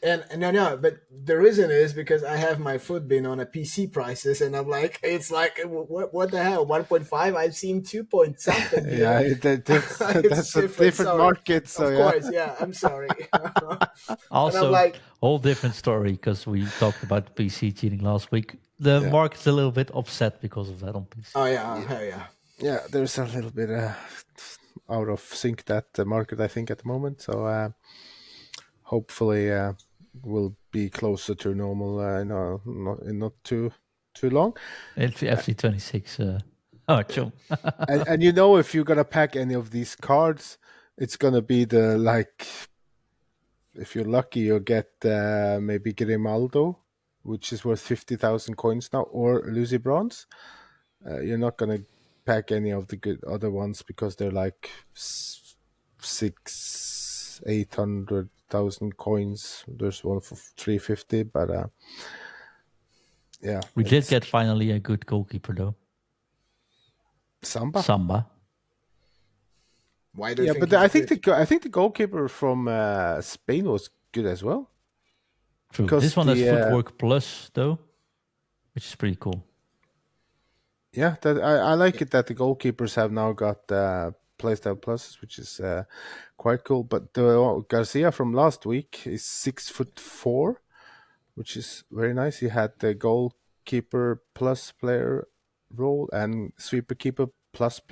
And no, but the reason is because I have my foot bin on a PC prices, and I'm like, it's like, what the hell? 1.5? I've seen 2 point something. Yeah, that's a different market. So of course, yeah. I'm sorry. also, I'm like, whole different story because we talked about PC cheating last week. The market's a little bit upset because of that on PC. Oh yeah, hell yeah. Yeah, there's a little bit out of sync that market, I think, at the moment. So hopefully we'll be closer to normal not too long. FC26. Chum. and if you're gonna pack any of these cards, it's gonna be if you're lucky, you'll get maybe Grimaldo, which is worth 50,000 coins now, or Lucy Bronze. You're not gonna pack any of the good other ones because they're like 800,000 coins. There's one for 350, but yeah, we did get finally a good goalkeeper though. Samba. Why do you think? But I think the goalkeeper from Spain was good as well. True. This one has footwork plus though, which is pretty cool. Yeah, that I like it that the goalkeepers have now got playstyle pluses, which is quite cool. But Garcia from last week is 6'4", which is very nice. He had the goalkeeper plus player role and sweeper keeper plus.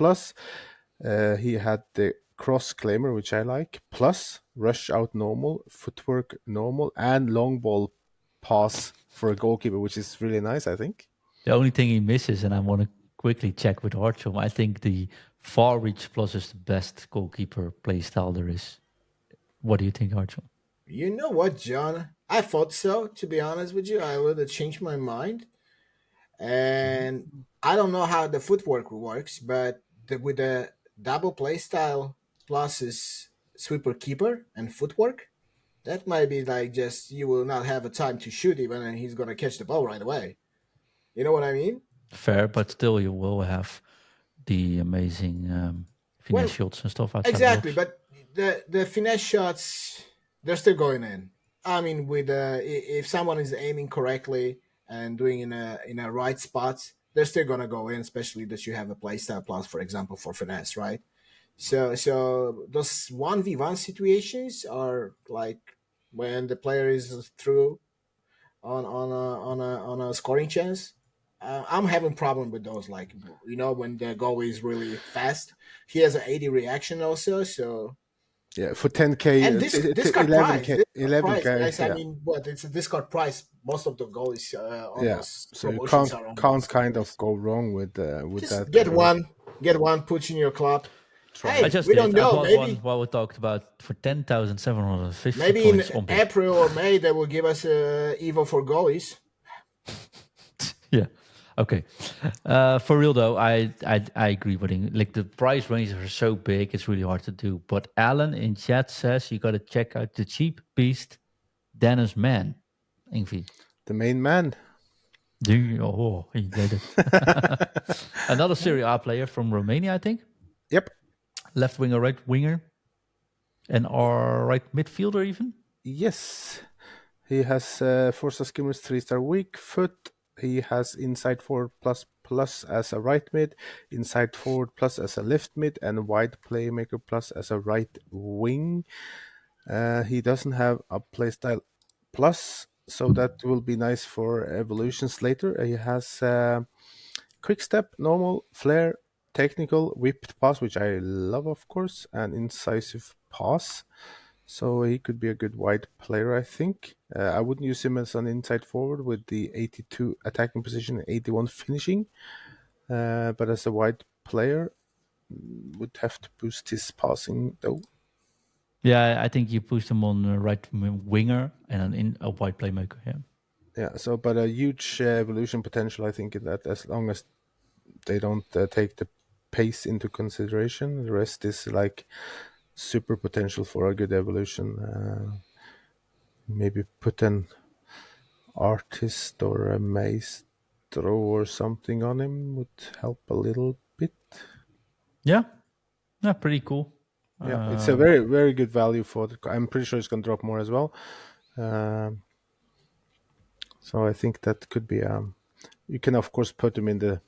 He had the cross claimer, which I like, plus rush out normal, footwork normal, and long ball pass for a goalkeeper, which is really nice, I think. The only thing he misses, and I want to quickly check with Archum, I think the far reach plus is the best goalkeeper playstyle there is. What do you think, Archum? You know what, John? I thought so, to be honest with you. I would have changed my mind. And I don't know how the footwork works, but with the double playstyle plus is sweeper keeper and footwork, that might be like just you will not have a time to shoot even and he's going to catch the ball right away. You know what I mean? Fair, but still you will have the amazing finesse shots and stuff outside exactly, the box. but the finesse shots, they're still going in. I mean, with if someone is aiming correctly and doing in a right spot, they're still gonna go in. Especially that you have a playstyle plus, for example, for finesse, right? So those 1v1 situations are like when the player is through on a scoring chance. I'm having problem with those. Like, when the goal is really fast, he has an 80 reaction also. So, Yeah, for 10k, and this discard price, 11k, discard price, 11k. guys. I Yeah, mean, what it's a discard price. Most of the goals on yeah. those So you promotions are on can't discard kind of price. go wrong with Just that evolution. get one, put in your club. Try I it. Hey, just we did. don't I know. bought one while we talked about for 10,750 Maybe in coins on bid. April or May they will give us Evo for goalies. Yeah. Okay. For real though, I agree with you. Like the price ranges are so big, it's really hard to do. But Alan in chat says you got to check out the cheap beast, Dennis Mann. Ingvi. The main man. Do you? Oh, he did it. Another Serie A player from Romania, I think. Yep. Left winger, right winger, and our right midfielder even. Yes. He has Forza Skimmers 3-star weak foot. He has inside forward plus plus as a right mid, inside forward plus as a left mid, and wide playmaker plus as a right wing. He doesn't have a playstyle plus, so that will be nice for evolutions later. He has quick step, normal, flare, technical, whipped pass, which I love, of course, and incisive pass. So he could be a good wide player, I think. I wouldn't use him as an inside forward with the 82 attacking position and 81 finishing. But as a wide player, would have to boost his passing though. Yeah, I think you pushed him on the right winger and a wide playmaker. Yeah. Yeah. So, but a huge evolution potential, I think, in that as long as they don't take the pace into consideration, the rest is like super potential for a good evolution. Maybe put an artist or a maestro or something on him would help a little bit. Yeah. Yeah. Pretty cool. Yeah, it's a very, very good value for the. I'm pretty sure it's going to drop more as well. So I think that could be. You can of course put him in the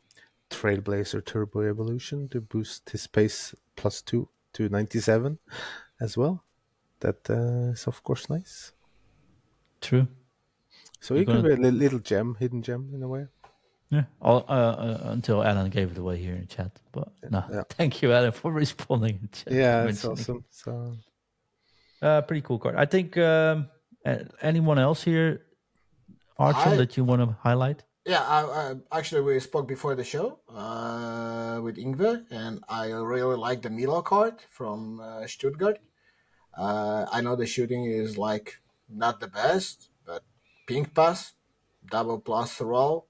Trailblazer Turbo Evolution to boost his pace +2 to 97 as well. That is of course nice. True. So You're he could gonna be a little gem, hidden gem in a way. Yeah. Until Alan gave it away here in chat. But no, Yeah. thank you, Alan, for responding in chat. Yeah, it's mentioning. awesome. So Pretty cool card. I think anyone else here, Archon, I that you want to highlight? Yeah, actually we spoke before the show with Ingve, and I really like the Milo card from Stuttgart. I know the shooting is like not the best, but pink pass, double plus roll,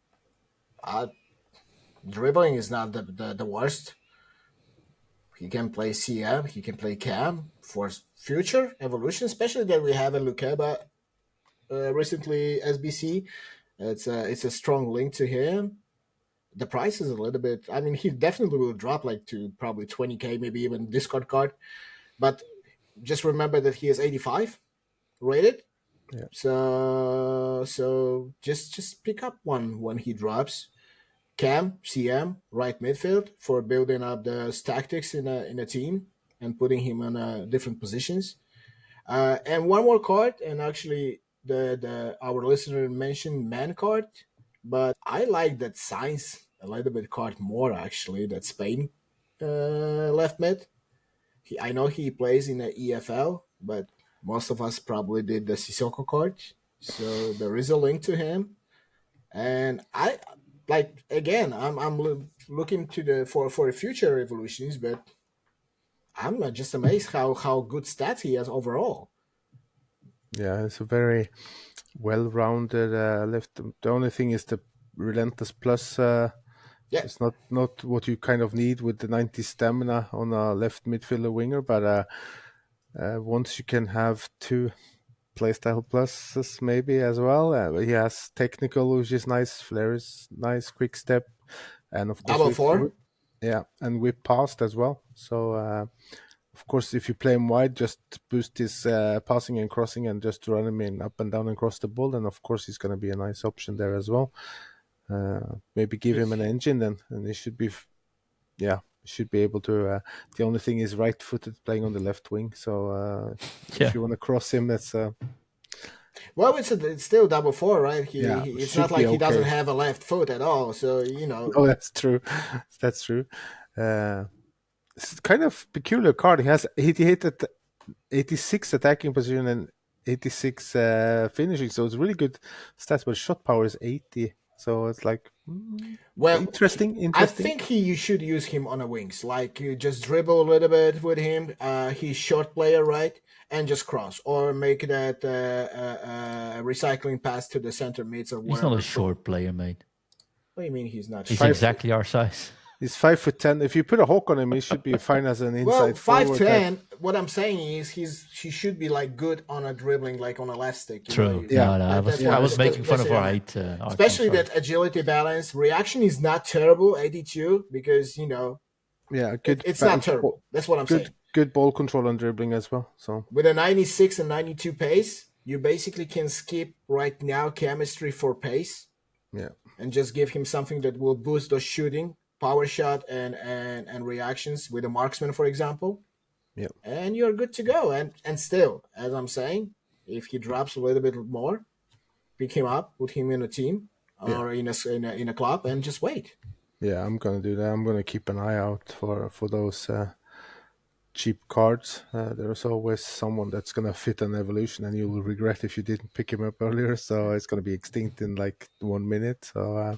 uh, dribbling is not the worst. He can play CM, he can play Cam for future evolution, especially that we have a Lukeba recently SBC. It's a strong link to him. The price is a little bit. I mean, he definitely will drop like to probably 20k, maybe even discard card. But just remember that he is 85 rated. yeah. So just pick up one when he drops. Cam CM right midfield for building up the tactics in a team and putting him on different positions. And one more card, and actually the our listener mentioned man card, but I like that science a little bit card more actually. That Spain left mid. I know he plays in the EFL, but most of us probably did the Sissoko card, so there is a link to him. And I like again, looking to the for future evolutions, but I'm just amazed how good stats he has overall. Yeah, it's a very well-rounded left. The only thing is the relentless plus. Yeah, It's not what you kind of need with the 90 stamina on a left midfielder winger, but once you can have two playstyle pluses maybe as well. He has technical, which is nice. Flair is nice. Quick step, and of course double four. yeah, and whip past as well. So of course, if you play him wide, just boost his passing and crossing and just run him in up and down and cross the ball. And of course, he's going to be a nice option there as well. Maybe give him an engine then, and he should be, should be able to. The only thing is right-footed playing on the left wing. So if you want to cross him, that's. Well, it's still double four, right? It's not like he doesn't okay. have a left foot at all. So, you know. Oh, that's true. That's true. It's kind of peculiar card. He hit at 86 attacking position and 86 finishing. So it's really good stats, but shot power is 80. So it's like, interesting. I think you should use him on the wings. Like, you just dribble a little bit with him. He's short player, right? And just cross, or make that recycling pass to the center mids or whatever. He's not a short player, mate. What do you mean he's not? He's exactly our size. He's 5'10". If you put a hawk on him, he should be fine as an inside forward. 5'10". What I'm saying is he should be like good on a dribbling, like on a left stick. True. I was making fun of our height, especially that agility balance. Reaction is not terrible, 82, because good. It's not terrible. That's what I'm saying. Good ball control and dribbling as well. So with a 96 and 92 pace, you basically can skip right now chemistry for pace. Yeah. And just give him something that will boost the shooting, power shot, and reactions with a marksman, for example. Yeah. And you're good to go. And still, as I'm saying, if he drops a little bit more, pick him up, put him in a team or in a club, and just wait. Yeah, I'm gonna do that. I'm gonna keep an eye out for those cheap cards. There's always someone that's gonna fit an evolution, and you'll regret if you didn't pick him up earlier. So it's gonna be extinct in like 1 minute. So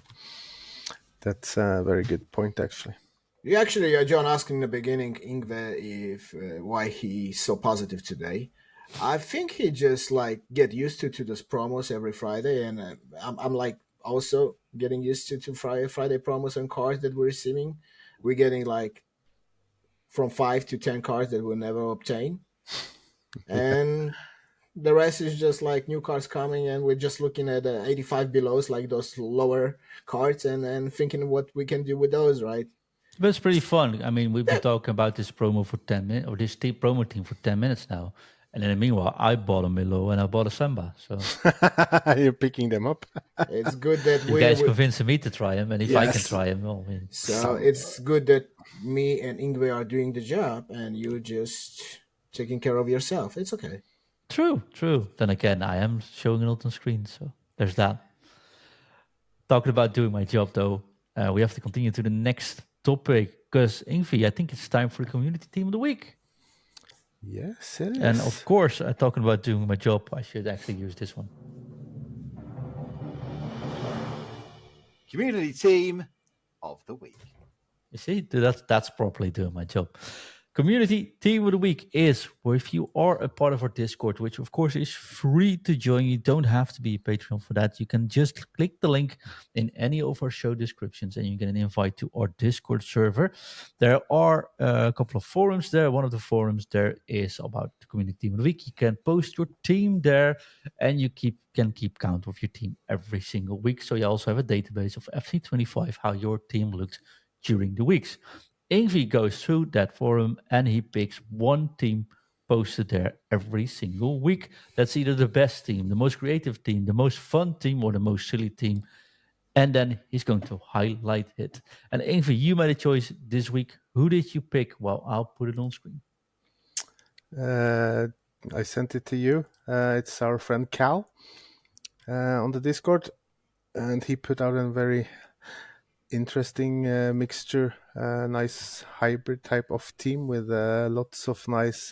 that's a very good point, actually. You actually, John asked in the beginning, Ingve, if why he's so positive today. I think he just like get used to those promos every Friday, and I'm like also getting used to Friday promos and cards that we're receiving. We're getting like from 5 to 10 cards that we'll never obtain, and the rest is just like new cards coming, and we're just looking at 85 belows, like those lower cards, and thinking what we can do with those, right? But it's pretty fun. I mean, we've been talking about this promo for 10 minutes, or this promo team for 10 minutes now. And in the meanwhile, I bought a Milo and I bought a Samba. So you're picking them up. It's good that you guys convincing me to try them, and if I can try them, well, so it's good that me and Ingve are doing the job, and you just taking care of yourself. It's okay. True. Then again, I am showing it on screen, so there's that. Talking about doing my job, though, we have to continue to the next topic, because Ingve, I think it's time for the community team of the week. Yes, it is. And of course, talking about doing my job, I should actually use this one. Community team of the week. You see, that's properly doing my job. Community team of the week is where if you are a part of our Discord, which of course is free to join, you don't have to be a Patreon for that. You can just click the link in any of our show descriptions and you get an invite to our Discord server. There are a couple of forums there. One of the forums there is about the community team of the week. You can post your team there and you can keep count of your team every single week. So you also have a database of FC25, how your team looked during the weeks. Ingve goes through that forum and he picks one team posted there every single week. That's either the best team, the most creative team, the most fun team, or the most silly team. And then he's going to highlight it. And Ingve, you made a choice this week. Who did you pick? Well, I'll put it on screen. I sent it to you. It's our friend Cal on the Discord. And he put out a very interesting mixture, nice hybrid type of team with lots of nice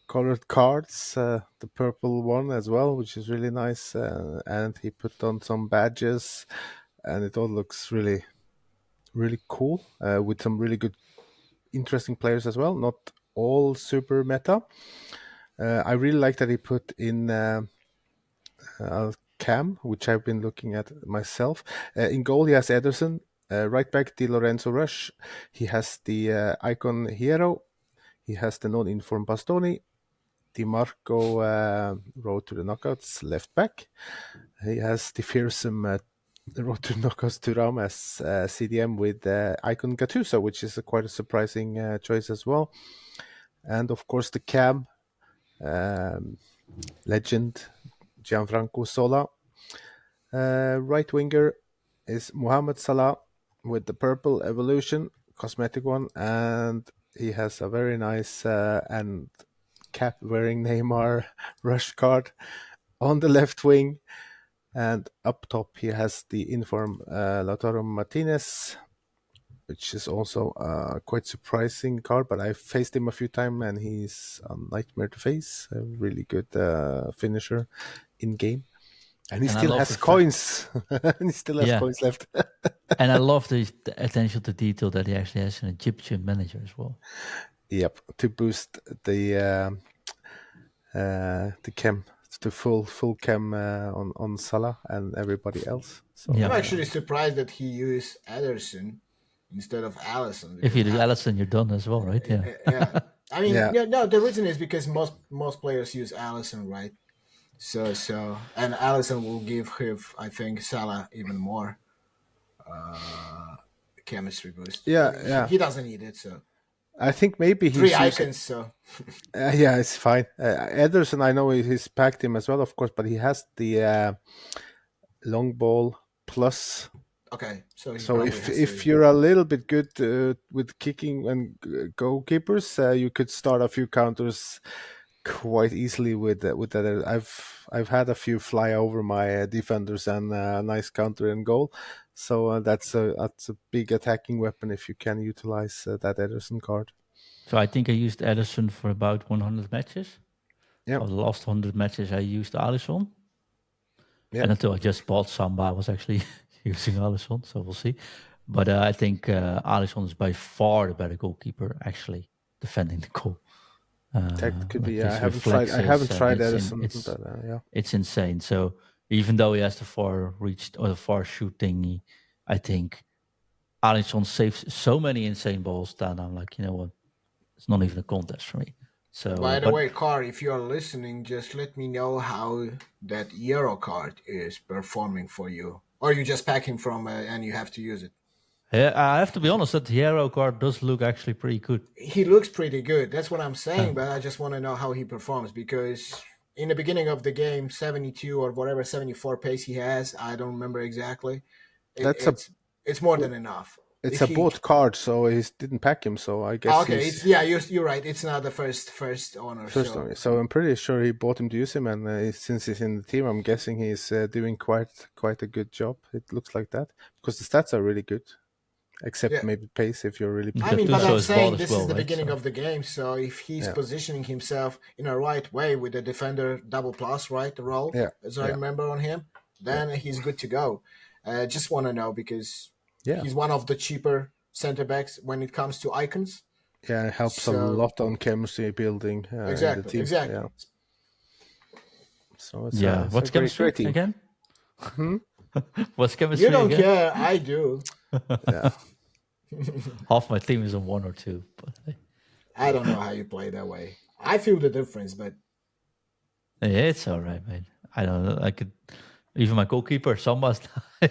colored cards, the purple one as well, which is really nice, and he put on some badges, and it all looks really cool, with some really good interesting players as well, not all super meta. I really like that he put in Cam, which I've been looking at myself. In goal, he has Ederson. Right back, Di Lorenzo Rush. He has the icon Hero. He has the non-informed Bastoni. Di Marco road to the knockouts, left back. He has the fearsome road to knockouts Thuram as CDM with icon Gattuso, which is quite a surprising choice as well. And of course the cam, legend Gianfranco Sola. Right winger is Mohamed Salah with the purple evolution, cosmetic one, and he has a very nice and cap wearing Neymar rush card on the left wing. And up top he has the inform Lautaro Martinez, which is also quite surprising card, but I faced him a few times and he's a nightmare to face. A really good finisher in game. And he still has coins. And he still has coins left. And I love the attention to detail that he actually has an Egyptian manager as well. Yep, to boost the chem, the full chem on Salah and everybody else. So I'm actually surprised that he used Ederson instead of Alisson. If you do Alisson, you're done as well, right? Yeah. I mean, no. The reason is because most players use Alisson, right? So, and Alisson will give him, I think, Salah even more chemistry boost. Yeah. He doesn't need it, so. I think maybe he's 3 icons, so. Yeah, it's fine. Ederson, I know he's packed him as well, of course, but he has the long ball plus. Okay, so if you're a little bit good with kicking and goalkeepers, you could start a few counters quite easily with that. I've had a few fly over my defenders and a nice counter and goal. So that's a big attacking weapon if you can utilize that Ederson card. So I think I used Ederson for about 100 matches. Yeah. For the last 100 matches, I used Alisson. Yeah. And until I just bought Samba, I was actually using Alisson, so we'll see. But I think Alisson is by far the better goalkeeper, actually, defending the goal. That could be. I haven't tried Ederson. It's insane. So even though he has the far reach or the far shoot thingy, I think Alisson saves so many insane balls that I'm like, you know what, it's not even a contest for me. So, by the way, Car, if you are listening, just let me know how that Euro card is performing for you, or you just pack him from and you have to use it. Yeah, I have to be honest, that Hero card does look actually pretty good. He looks pretty good. That's what I'm saying, but I just want to know how he performs, because in the beginning of the game, 72 or whatever 74 pace he has, I don't remember exactly. It's more than enough. It's a bought card, so he didn't pack him. So I guess. Okay, you're right. It's not the first owner. So I'm pretty sure he bought him to use him, and since he's in the team, I'm guessing he's doing quite a good job. It looks like that because the stats are really good. Except maybe pace if you're really. I mean, but I'm saying this is the beginning of the game, so if he's positioning himself in a right way with the defender double plus, right, the role, as I remember on him, then he's good to go. Just want to know because he's one of the cheaper center backs when it comes to icons. Yeah, it helps a lot on chemistry building. Exactly. In the team. Exactly. Yeah. So it's what's chemistry again? What's chemistry? You don't again? care. I do. Yeah. Half my team is on 1 or 2, but I don't know how you play that way. I feel the difference, but it's all right, man. I don't know. I could even my goalkeeper Samba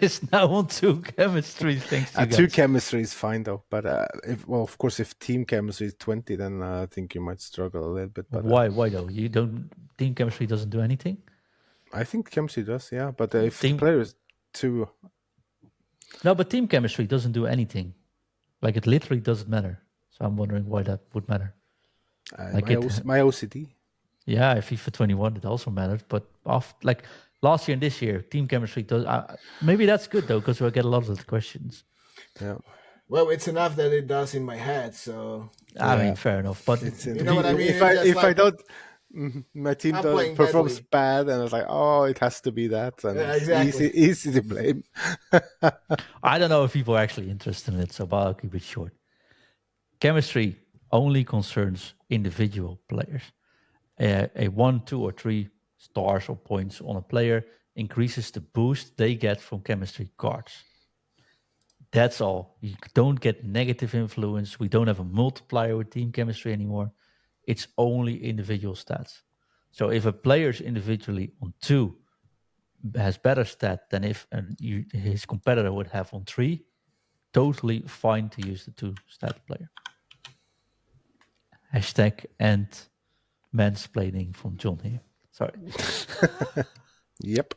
is now on 2 chemistry. Thanks to you guys. 2 chemistry is fine though, but of course, if team chemistry is 20, then I think you might struggle a little bit. But why though? You don't team chemistry doesn't do anything? I think chemistry does, yeah. But if the player is 2, no, but team chemistry doesn't do anything. Like it literally doesn't matter. So I'm wondering why that would matter. My OCD. Yeah, FIFA 21 it also matters, but like last year and this year, team chemistry does. Maybe that's good though, because we'll get a lot of the questions. Yeah. Well, it's enough that it does in my head. So I mean, fair enough. But you know what I mean? If I don't, my team performs bad, and it's like, oh, it has to be that. And exactly. Easy to blame. I don't know if people are actually interested in it, so I'll keep it short. Chemistry only concerns individual players. A 1, 2, or 3 stars or points on a player increases the boost they get from chemistry cards. That's all. You don't get negative influence. We don't have a multiplier with team chemistry anymore. It's only individual stats. So if a player is individually on 2 has better stat than if his competitor would have on 3, totally fine to use the 2 stat player. Hashtag and mansplaining from John here. Sorry. Yep.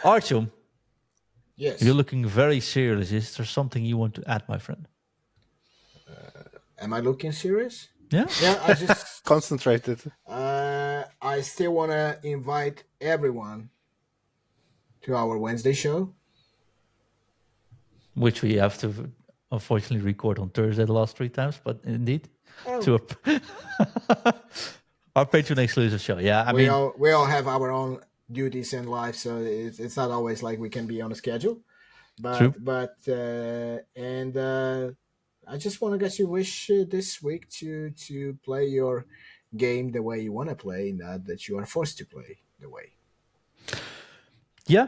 Artyom, Yes. you're looking very serious. Is there something you want to add, my friend? Am I looking serious? Yeah? Yeah, I just Concentrated. I still want to invite everyone to our Wednesday show. Which we have to unfortunately record on Thursday the last 3 times, but indeed, to our Patreon exclusive show. Yeah, I we mean, all have our own duties in life, so it's not always like we can be on a schedule. True. But I just want to get you wish this week to play your game the way you want to play, not that you are forced to play the way. Yeah,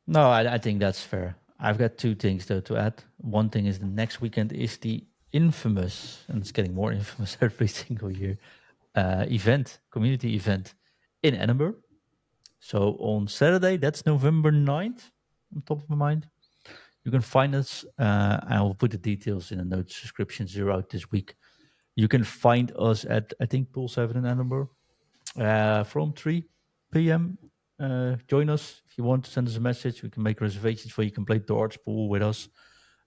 no, I think that's fair. I've got 2 things though to add. One thing is the next weekend is the infamous, and it's getting more infamous every single year, community event in Edinburgh. So on Saturday, that's November 9th, on top of my mind. You can find us. I will put the details in the notes description throughout this week. You can find us at, I think, Pool 7 in Edinburgh from 3 p.m. Join us if you want to send us a message. We can make reservations for you. You can play darts pool with us.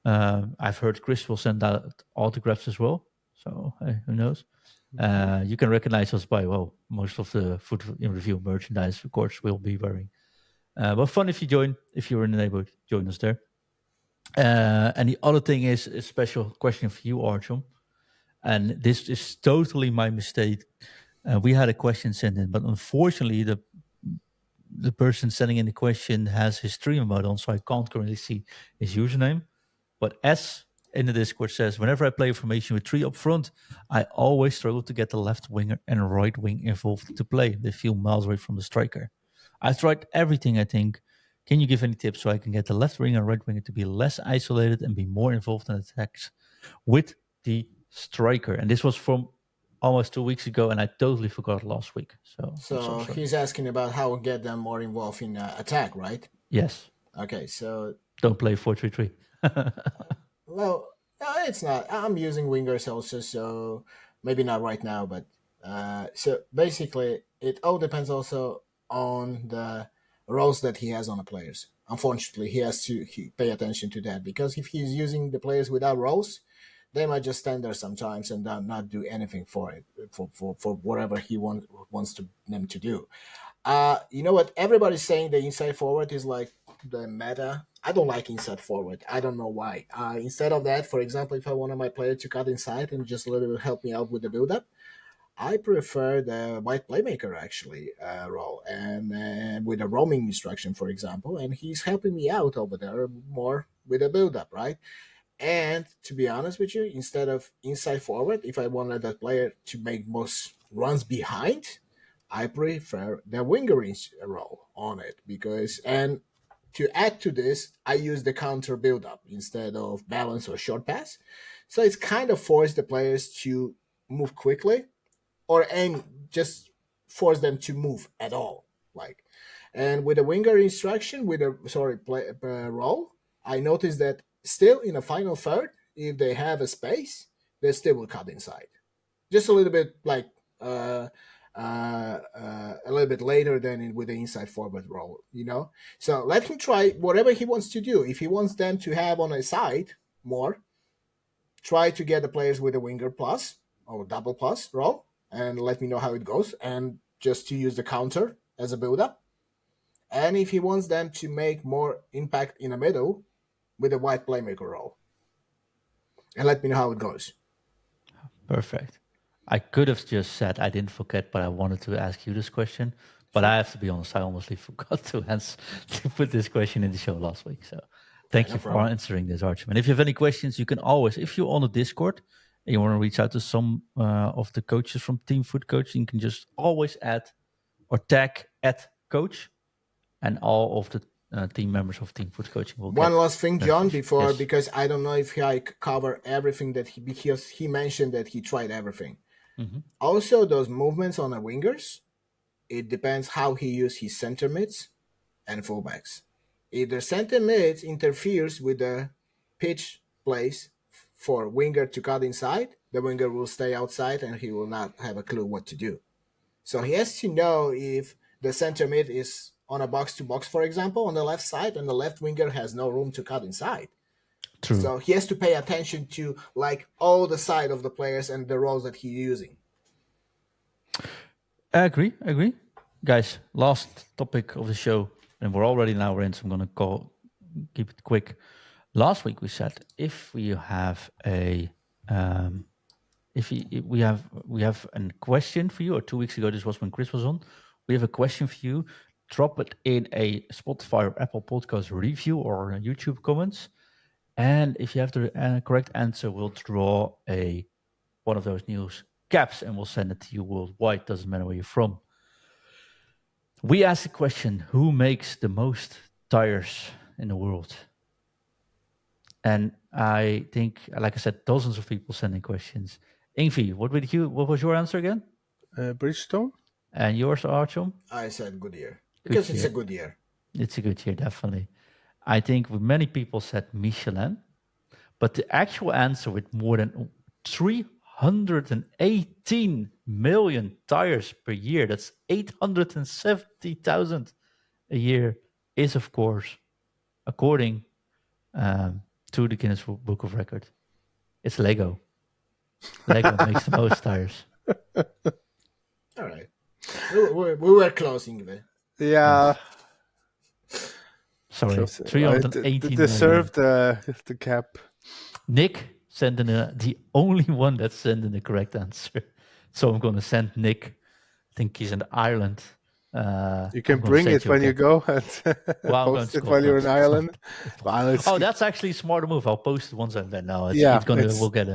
I've heard Chris will send out autographs as well. So who knows? You can recognize us by, well, most of the FUT in Review merchandise, of course, we'll be wearing. But fun if you join. If you're in the neighborhood, join us there. And the other thing is a special question for you, Artyom. And this is totally my mistake. We had a question sent in, but unfortunately, the person sending in the question has his stream mode on, so I can't currently see his username. But S in the Discord says, whenever I play a formation with 3 up front, I always struggle to get the left winger and right wing involved to play. They feel miles away from the striker. I've tried everything, I think. Can you give any tips so I can get the left winger and right winger to be less isolated and be more involved in attacks with the striker? And this was from almost 2 weeks ago, and I totally forgot last week. So He's asking about how we get them more involved in attack, right? Yes. Okay, so Don't play 4-3-3. well, it's not. I'm using wingers also, so maybe not right now, but so basically, it all depends also on the roles that he has on the players. Unfortunately, he has to pay attention to that, because if he's using the players without roles, they might just stand there sometimes and not do anything for it, for whatever he wants them to do. You know what? Everybody's saying the inside forward is like the meta. I don't like inside forward. I don't know why. Instead of that, for example, if I wanted my player to cut inside and just a little bit help me out with the build up, I prefer the white playmaker actually role, and with a roaming instruction, for example, and he's helping me out over there more with the build up, right? And to be honest with you, instead of inside forward, if I wanted that player to make most runs behind, I prefer the winger role on it, because, and to add to this, I use the counter build up instead of balance or short pass. So it's kind of forced the players to move quickly, or and just force them to move at all. Like, and with a winger instruction, with a role, I noticed that still in a final third, if they have a space, they still will cut inside, just a little bit like a little bit later than with the inside forward role, you know. So let him try whatever he wants to do. If he wants them to have on a side more, try to get the players with a winger plus or double plus role, and let me know how it goes, and just to use the counter as a build up. And if he wants them to make more impact in the middle, with a white playmaker role, and let me know how it goes. Perfect. I could have just said I didn't forget, but I wanted to ask you this question. But I have to be honest, I almost forgot to put this question in the show last week. So thank you for answering this, Archie. And if you have any questions, you can always, if you're on the Discord and you want to reach out to some of the coaches from Team Foot Coaching, you can just always add or tag @coach, and all of the team members of Team Foot Coaching will One get last thing, John, before, yes. because I don't know if I cover everything that because he mentioned that he tried everything. Mm-hmm. Also, those movements on the wingers, it depends how he uses his center mids and fullbacks. If the center mids interferes with the pitch plays for winger to cut inside, the winger will stay outside and he will not have a clue what to do. So he has to know if the center mid is on a box to box, for example, on the left side, and the left winger has no room to cut inside. True. So he has to pay attention to like all the side of the players and the roles that he's using. I agree. Guys, last topic of the show, and we're already an hour in, so I'm going to keep it quick. Last week we said if we have a we have a question for you, or 2 weeks ago this was when Chris was on. We have a question for you. Drop it in a Spotify or Apple Podcast review or a YouTube comments, and if you have the correct answer, we'll draw one of those news caps and we'll send it to you worldwide. Doesn't matter where you're from. We asked the question: who makes the most tires in the world? And I think, like I said, dozens of people sending questions. Ingvi, what was your answer again? Bridgestone. And yours, Archon? I said Goodyear. Because it's a good year. It's a good year, definitely. I think many people said Michelin, but the actual answer with more than 318 million tires per year, that's 870,000 a year, is, of course, according to the Guinness Book of Record, it's Lego. Lego makes the most tires. All right. We were closing it. Yeah. Sorry, Close. 318 deserved the cap. Nick sent in the only one that sent in the correct answer. So I'm going to send Nick. I think he's in Ireland. You can bring it when you go and post it while you're in Ireland. That's actually a smarter move. I'll post it once I'm there. No, we'll get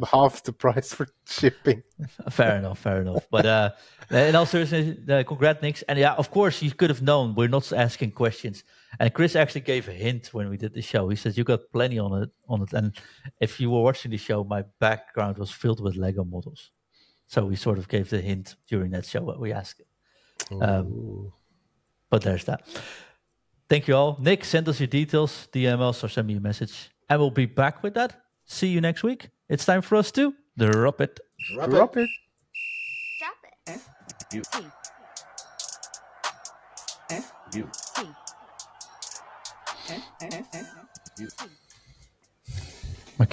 half the price for shipping. Fair enough. But in all seriousness, congrats, Nick. And yeah, of course, you could have known we're not asking questions. And Chris actually gave a hint when we did the show. He says you got plenty on it. And if you were watching the show, my background was filled with Lego models. So we sort of gave the hint during that show what we asked. But there's that. Thank you all. Nick, send us your details, DM us or send me a message. And we'll be back with that. See you next week. It's time for us to drop it. Drop it. You.